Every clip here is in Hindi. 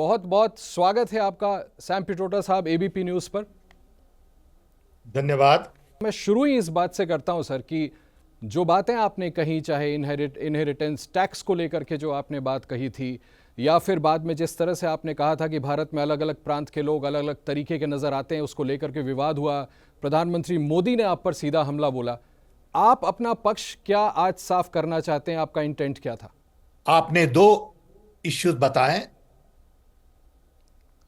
बहुत बहुत स्वागत है आपका सैम पिट्रोडा साहब एबीपी न्यूज़ पर। धन्यवाद। मैं शुरू ही इस बात से करता हूं सर कि जो बातें आपने कही, चाहे इनहेरिटेंस टैक्स को लेकर के जो आपने बात कही थी, या फिर बाद में जिस तरह से आपने कहा था कि भारत में अलग अलग प्रांत के लोग अलग अलग तरीके के नज़र आते हैं, उसको लेकर के विवाद हुआ, प्रधानमंत्री मोदी ने आप पर सीधा हमला बोला, आप अपना पक्ष क्या आज साफ करना चाहते हैं? आपका इंटेंट क्या था? आपने दो इश्यूज बताए।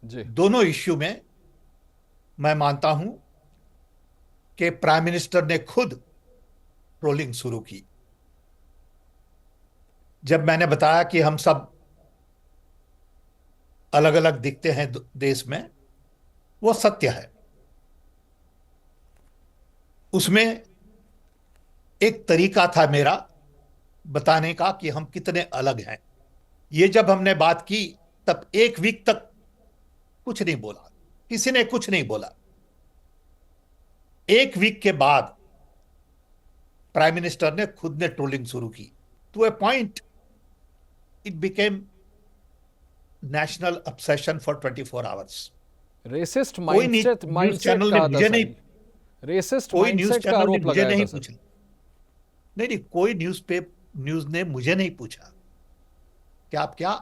जी दोनों इश्यू में मैं मानता हूं कि प्राइम मिनिस्टर ने खुद ट्रोलिंग शुरू की। जब मैंने बताया कि हम सब अलग अलग दिखते हैं देश में, वो सत्य है। उसमें एक तरीका था मेरा बताने का कि हम कितने अलग हैं। ये जब हमने बात की तब एक वीक तक कुछ नहीं बोला, किसी ने कुछ नहीं बोला। एक वीक के बाद प्राइम मिनिस्टर ने खुद ने ट्रोलिंग शुरू की। To a point it became national obsession for 24 hours. Racist कोई न्यूज माइंडसेट चैनल ने कहा था मुझे सर, नहीं रेसिस्ट कोई न्यूज माइंडसेट का चैनल ने आरोप मुझे लगाया था नहीं सर। पूछा। नहीं, कोई न्यूज ने मुझे नहीं पूछा कि आप क्या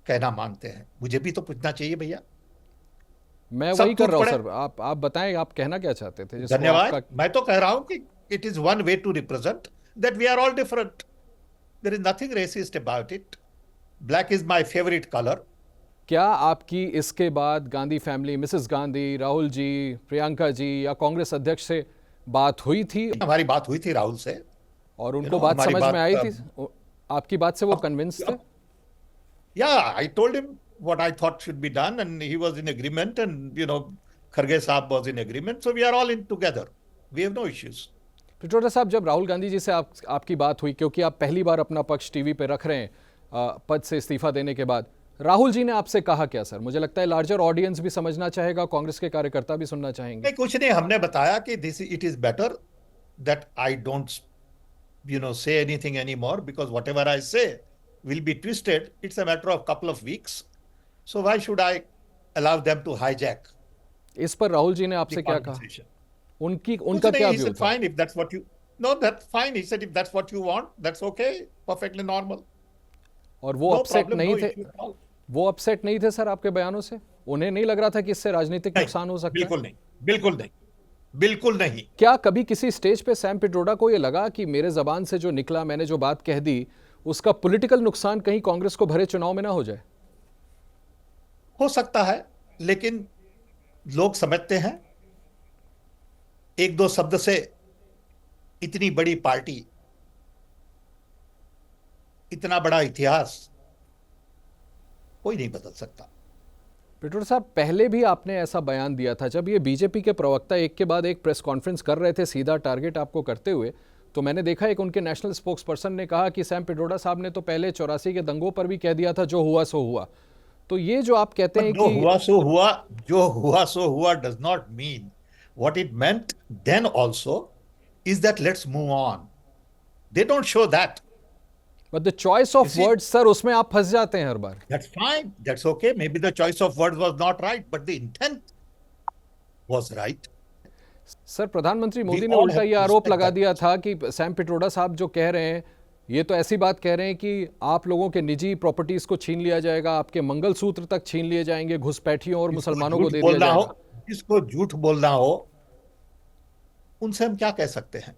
कहना मांगते हैं। मुझे भी तो पूछना चाहिए भैया। मैं वही सब कर टूट रहा हूं पड़े। सर, आप बताएं, आप कहना क्या चाहते थे जिसको धन्यवाद। आपका। मैं तो कह रहा हूं कि it is one way to represent that we are all different. There is nothing racist about it. Black is my favourite colour. क्या आपकी इसके बाद गांधी फैमिली, मिसेस गांधी, राहुल जी, प्रियंका जी या कांग्रेस अध्यक्ष से बात हुई थी हमारी बात हुई थी राहुल से। और उनको बात हमारी समझ में बात आई थी? आपकी बात से वो कन्विंस थे? Yeah, I told him what I thought should be done, and he was in agreement, and Kharge Saab was in agreement. So we are all in together. We have no issues. Pitroda साहब, जब राहुल गांधी जी से आपकी बात हुई, क्योंकि आप पहली बार अपना पक्ष टीवी पे रख रहे हैं पद से इस्तीफा देने के बाद, राहुल जी ने आपसे कहा क्या सर? मुझे लगता है लार्जर ऑडियंस भी समझना चाहेगा, कांग्रेस के कार्यकर्ता भी सुनना चाहेंगे। नहीं, कुछ नहीं। हमने बताया कि it is better that I don't say anything anymore, because whatever I say will be twisted. It's a matter of couple of weeks. So why should I allow them to hijack इस पर राहुल जी ने the आपसे क्या कहा? conversation? उनका क्या He व्यू said, था? fine, if that's what you... No, that's fine. He said, if that's what you want, that's okay. Perfectly normal. और वो No अपसेट problem, नहीं no थे? issue at all. वो अपसेट नहीं थे सर आपके बयानों से? उन्हें नहीं लग रहा था कि इससे राजनीतिक नहीं, नुकसान हो सकता है? बिल्कुल नहीं, बिल्कुल नहीं, बिल्कुल नहीं। क्या कभी किसी स्टेज पे सैम पिट्रोडा को ये लगा कि मेरे जबान से जो निकला, मैंने जो बात कह दी, उसका पॉलिटिकल नुकसान कहीं कांग्रेस को भरे चुनाव में ना हो जाए? हो सकता है, लेकिन लोग समझते हैं एक दो शब्द से इतनी बड़ी पार्टी, इतना बड़ा इतिहास कोई नहीं बदल सकता। पिट्रोडा साहब, पहले भी आपने ऐसा बयान दिया था जब ये बीजेपी के प्रवक्ता एक के बाद एक प्रेस कॉन्फ्रेंस कर रहे थे सीधा टारगेट आपको करते हुए, तो मैंने देखा एक उनके नेशनल स्पोक्स पर्सन ने कहा कि सैम पिट्रोडा साहब ने तो पहले 84 के दंगों पर भी कह दिया था जो हुआ सो हुआ। तो ये जो आप कहते हैं जो कि हुआ सो हुआ, जो हुआ सो हुआ does not mean what it meant then also is that let's move on. They don't show that. But the choice of words sir, उसमें आप फंस जाते हैं हर बार। That's fine. That's okay. Maybe the choice of words was not right, but the intent was right. Sir, प्रधानमंत्री We मोदी ने all उल्टा have ये to आरोप respect लगा that. दिया था कि सैम पिट्रोडा साहब जो कह रहे हैं, ये तो ऐसी बात कह रहे हैं कि आप लोगों के निजी प्रॉपर्टीज को छीन लिया जाएगा, आपके मंगलसूत्र तक छीन लिए जाएंगे, घुसपैठियों और मुसलमानों को दे दिया जाएगा। जिसको झूठ बोलना हो, उनसे हम क्या कह सकते हैं?